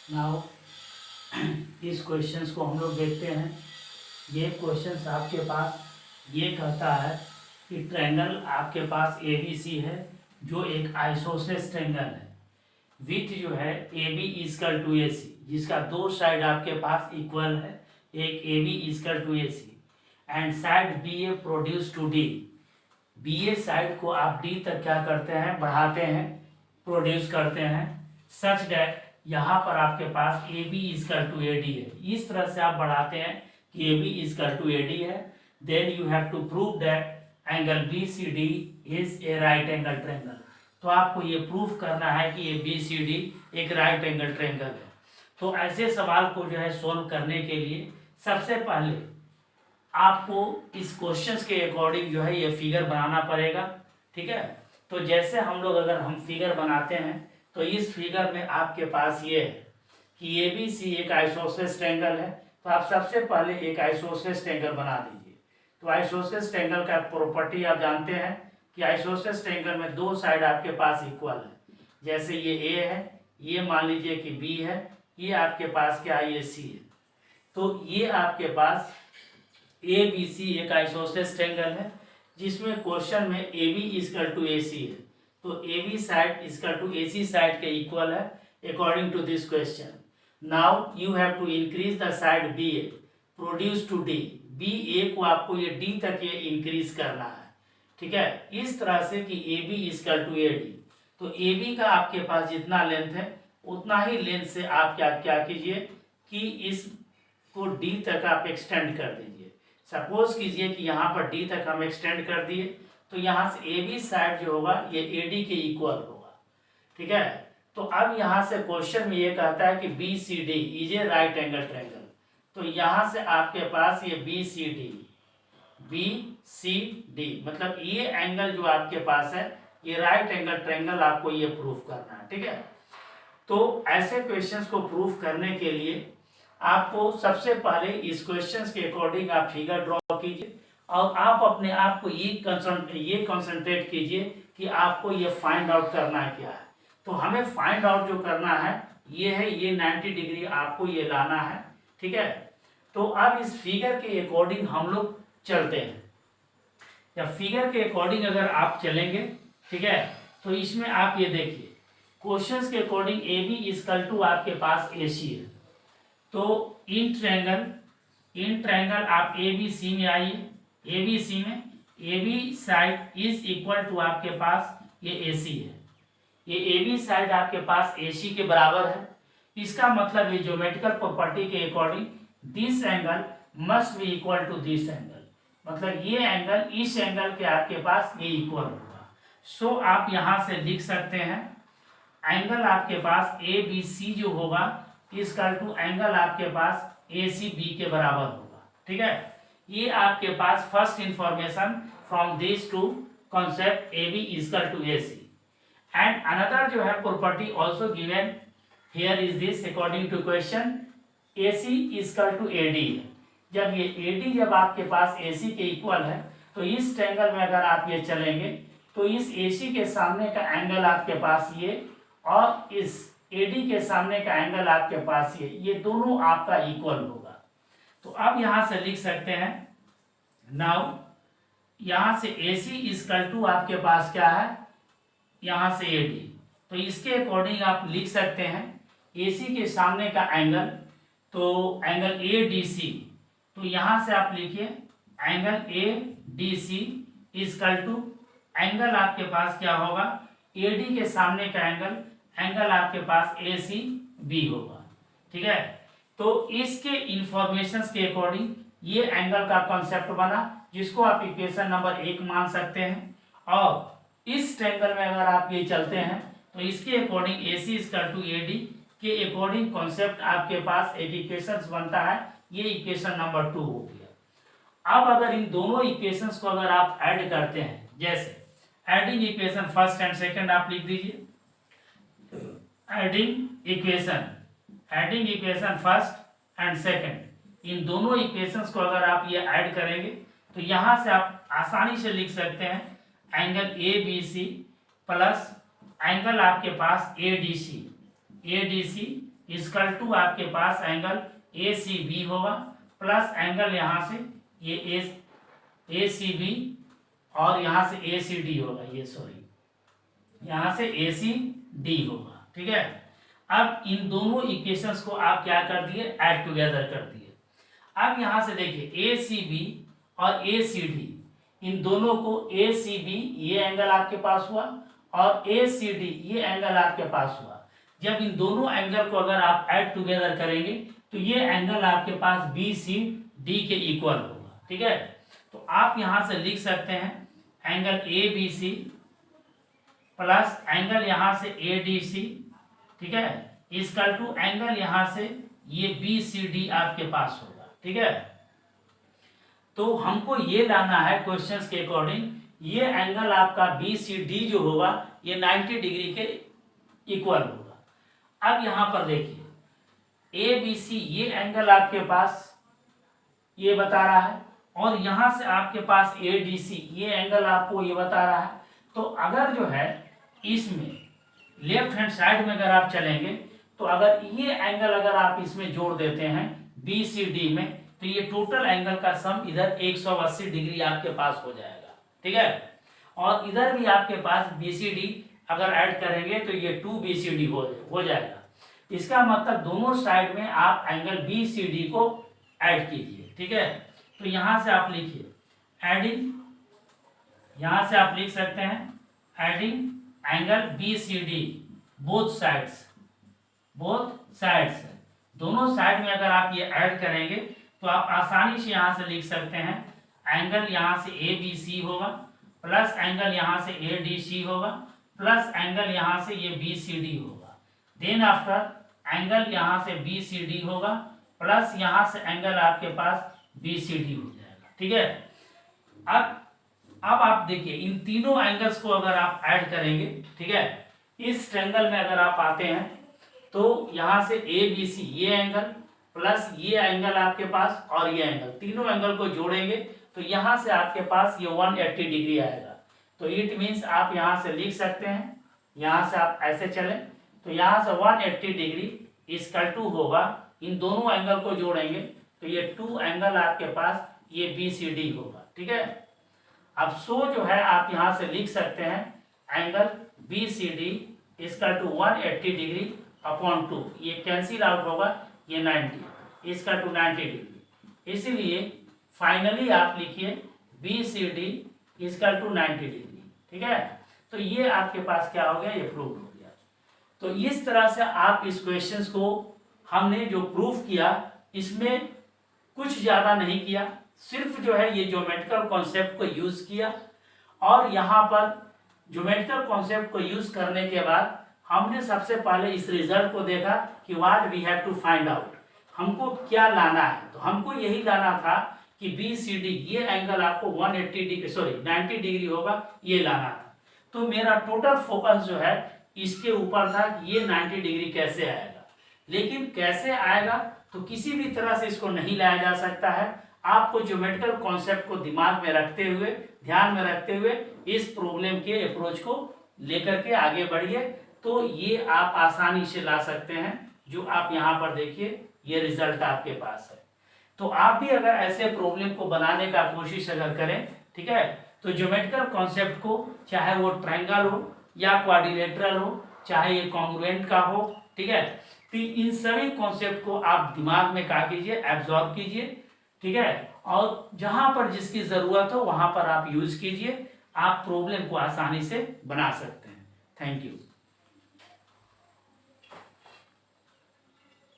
Now इस questions को हम लोग देखते हैं। ये क्वेश्चंस आपके पास ये कहता है कि ट्रायंगल आपके पास ए बी सी है जो एक आइसोसेलेस ट्रायंगल है विथ जो है A B equal to A C, जिसका दो साइड आपके पास इक्वल है, एक A B equal to A C and side B A produce to D. B A side को आप डी तक क्या करते हैं, बढ़ाते हैं, प्रोड्यूस करते हैं सच डैट यहाँ पर आपके पास A B equal to A D है। इस तरह से आप बढ़ाते हैं कि A B equal to A D है। Then you have to prove that angle B C D is a right angle triangle. तो आपको ये प्रूफ करना है कि ये बी सी डी एक राइट एंगल ट्रायंगल है। तो ऐसे सवाल को जो है सोल्व करने के लिए सबसे पहले आपको इस क्वेश्चंस के अकॉर्डिंग जो है ये फिगर बनाना पड़ेगा। ठीक है, तो जैसे हम लोग अगर हम फिगर बनाते हैं तो इस फिगर में आपके पास ये है कि ए बी सी एक आइसोसेलेस ट्रायंगल है। तो आप सबसे पहले एक आइसोसेलेस ट्रायंगल बना दीजिए। तो आइसोसेलेस ट्रायंगल का प्रॉपर्टी आप जानते हैं कि आइसोसेलेस ट्रायंगल में दो साइड आपके पास इक्वल है। जैसे ये ए है, ये मान लीजिए कि बी है, ये आपके पास क्या है, ये सी है। तो ये आपके पास ए बी सी एक आइसोसेलेस ट्रायंगल है जिसमें क्वेश्चन में A B equal to A C है। तो A B side equal to A C side के इक्वल है according to this question. Now you have to increase the side B A produce to D. B A को आपको ये D तक ये increase करना है। ठीक है, इस तरह से कि A B equal to A D. तो ए बी का आपके पास जितना लेंथ है उतना ही लेंथ से आप क्या क्या कीजिए कि इसको डी तक आप एक्सटेंड कर दीजिए। सपोज कीजिए कि यहाँ पर डी तक हम एक्सटेंड कर दिए तो यहाँ से ए बी साइड जो होगा ये ए डी के इक्वल होगा। ठीक है, तो अब यहाँ से क्वेश्चन में ये कहता है कि B C D is a right angle triangle. तो यहाँ से आपके पास ये बी सी डी मतलब ये एंगल जो आपके पास है ये राइट एंगल ट्रायंगल आपको ये प्रूफ करना है। ठीक है, तो ऐसे क्वेश्चंस को प्रूफ करने के लिए आपको सबसे पहले इस क्वेश्चंस के अकॉर्डिंग आप फिगर ड्रॉ कीजिए और आप अपने आप को ये कंसंट्रेट कीजिए कि आपको ये फाइंड आउट करना है क्या है। तो हमें फाइंड आउट जो करना है ये है, ये 90 डिग्री आपको ये लाना है। ठीक है, तो अब इस फिगर के अकॉर्डिंग हम लोग चलते हैं। या फिगर के अकॉर्डिंग अगर आप चलेंगे, ठीक है, तो इसमें आप ये देखिए क्वेश्चंस के according A B equal to आपके पास ए सी है। तो इन ट्रायंगल आप ए बी सी में आइए। ए बी सी में A B side is equal to आपके पास ये ए सी है। ये ए बी साइड आपके पास ए सी के बराबर है। इसका मतलब ये ज्योमेट्रिकल प्रॉपर्टी के according this angle must be equal to this angle. मतलब ये एंगल इस एंगल के आपके पास ये इक्वल होगा। सो आप यहाँ से लिख सकते हैं एंगल आपके पास ए बी सी जो होगा इजकल टू एंगल आपके पास ए सी बी के बराबर होगा। ठीक है, ये आपके पास first information from this to concept A B equal to A C. And another जो है property also given here is this according to question A C equal to A D है। जब ये ए डी जब आपके पास ए सी के equal है तो इस ट्रायंगल में अगर आप ये चलेंगे तो इस ए सी के सामने का एंगल आपके पास ये और इस ए डी के सामने का एंगल आपके पास ये दोनों आपका इक्वल होगा। तो अब यहाँ से लिख सकते हैं नाउ यहाँ से ए सी इजकल टू आपके पास क्या है, यहाँ से ए डी। तो इसके अकॉर्डिंग आप लिख सकते हैं ए सी के सामने का एंगल, तो एंगल ए डी सी। तो यहाँ से आप लिखिए angle A D C equal to angle आपके पास क्या होगा, ए डी के सामने का एंगल आपके पास ए सी बी होगा। ठीक है, तो इसके इंफॉर्मेशंस के अकॉर्डिंग ये एंगल का कॉन्सेप्ट बना जिसको आप इक्वेशन नंबर 1 मान सकते हैं। और इस ट्रायंगल में अगर आप ये चलते हैं तो इसके according A C equal to A D के अकॉर्डिंग कॉन्सेप्ट आपके पास एक इक्वेशन बनता है, ये इक्वेशन नंबर 2 हो गया। अब अगर इन दोनों इक्वेशंस को अगर आप ऐड करते हैं, जैसे adding equation first and second आप लिख दीजिए। Adding equation first and second, इन दोनों इक्वेशंस को अगर आप ये ऐड करेंगे तो यहाँ से आप आसानी से लिख सकते हैं angle A B C plus angle आपके पास A D C equal to आपके पास एंगल ए सी बी होगा प्लस एंगल यहाँ से ये ए सी बी और यहाँ से ए सी डी होगा, ये सॉरी यहाँ से ए सी डी होगा। ठीक है, अब इन दोनों इक्वेशंस को आप क्या कर दिए, ऐड टुगेदर कर दिए। अब यहाँ से देखिए ए सी बी और ए सी डी, इन दोनों को ए सी बी ये एंगल आपके पास हुआ और ए सी डी ये एंगल आपके पास हुआ। जब इन दोनों एंगल को अगर आप ऐड टुगेदर करेंगे तो ये एंगल आपके पास बी सी डी के इक्वल होगा। ठीक है, तो आप यहाँ से लिख सकते हैं angle A B C plus angle यहाँ से ए डी सी, ठीक है, इक्वल टू एंगल यहाँ से ये बी सी डी आपके पास होगा। ठीक है, तो हमको ये लाना है क्वेश्चंस के अकॉर्डिंग, ये एंगल आपका बी सी डी जो होगा ये 90 डिग्री के इक्वल होगा। अब यहाँ पर देखिए ए बी सी ये एंगल आपके पास ये बता रहा है और यहाँ से आपके पास ए डी सी ये एंगल आपको ये बता रहा है। तो अगर जो है इसमें लेफ्ट हैंड साइड में अगर आप चलेंगे तो अगर ये एंगल अगर आप इसमें जोड़ देते हैं बी सी डी में तो ये टोटल एंगल का सम इधर 180 डिग्री आपके पास हो जाएगा। ठीक है, और इधर भी आपके पास बी सी डी अगर ऐड करेंगे तो ये 2 बी सी डी हो जाएगा। इसका मतलब दोनों साइड में आप एंगल बी सी डी को ऐड कीजिए। ठीक है, तो यहाँ से आप लिखिए एडिंग, यहाँ से आप लिख सकते हैं adding angle B C D both sides दोनों साइड में अगर आप ये ऐड करेंगे तो आप आसानी से यहाँ से लिख सकते हैं एंगल यहाँ से ए बी सी होगा प्लस एंगल यहाँ से ए डी सी होगा प्लस एंगल यहाँ से ये बी सी डी होगा। देन आफ्टर एंगल यहाँ से बी सी डी होगा प्लस यहाँ से एंगल आपके पास बी सी डी हो जाएगा। ठीक है, अब आप देखिए इन तीनों एंगल्स को अगर आप ऐड करेंगे, ठीक है, इस ट्रायंगल में अगर आप आते हैं तो यहाँ से ए बी सी ये एंगल प्लस ये एंगल आपके पास और ये एंगल, तीनों एंगल को जोड़ेंगे तो यहाँ से आपके पास ये 180 डिग्री आएगा। तो इट मीन्स आप यहाँ से लिख सकते हैं, यहाँ से आप ऐसे चलें तो यहाँ से 180 डिग्री इक्वल टू होगा, इन दोनों एंगल को जोड़ेंगे तो ये 2 एंगल आपके पास ये बी सी डी होगा। ठीक है, अब सो जो है आप यहाँ से लिख सकते हैं angle B C D equal to 180 degree upon 2, ये कैंसिल आउट होगा, ये 90 इक्वल टू 90 डिग्री। इसीलिए फाइनली आप लिखिए B C D equal to 90 degree. ठीक है, तो ये आपके पास क्या हो गया, ये प्रूव हो गया। तो इस तरह से आप इस क्वेश्चन को हमने जो प्रूफ किया इसमें कुछ ज़्यादा नहीं किया, सिर्फ जो है ये ज्योमेट्रिकल कॉन्सेप्ट को यूज़ किया और यहाँ पर ज्योमेट्रिकल कॉन्सेप्ट को यूज़ करने के बाद हमने सबसे पहले इस रिजल्ट को देखा कि what we have to find out, हमको क्या लाना है। तो हमको यही लाना था कि बी सी डी ये एंगल आपको 90 डिग्री होगा, ये लाना था। तो मेरा टोटल फोकस जो है इसके ऊपर था कि ये 90 डिग्री कैसे आएगा, लेकिन कैसे आएगा तो किसी भी तरह से इसको नहीं लाया जा सकता है। आपको ज्योमेट्रिकल कॉन्सेप्ट को दिमाग में रखते हुए, ध्यान में रखते हुए इस प्रॉब्लम के अप्रोच को लेकर के आगे बढ़िए, तो ये आप आसानी से ला सकते हैं। जो आप यहाँ पर देखिए ये रिजल्ट आपके पास है। तो आप भी अगर ऐसे प्रॉब्लम को बनाने का कोशिश अगर करें, ठीक है, तो ज्योमेट्रिकल कॉन्सेप्ट को चाहे वो ट्रायंगल हो या क्वाड्रिलेटरल हो, चाहे ये कॉन्ग्रुएंट का हो, ठीक है, तो इन सभी कॉन्सेप्ट को आप दिमाग में क्या कीजिए, एब्जॉर्ब कीजिए। ठीक है, और जहां पर जिसकी जरूरत हो वहां पर आप यूज कीजिए, आप प्रॉब्लम को आसानी से बना सकते हैं। Thank you.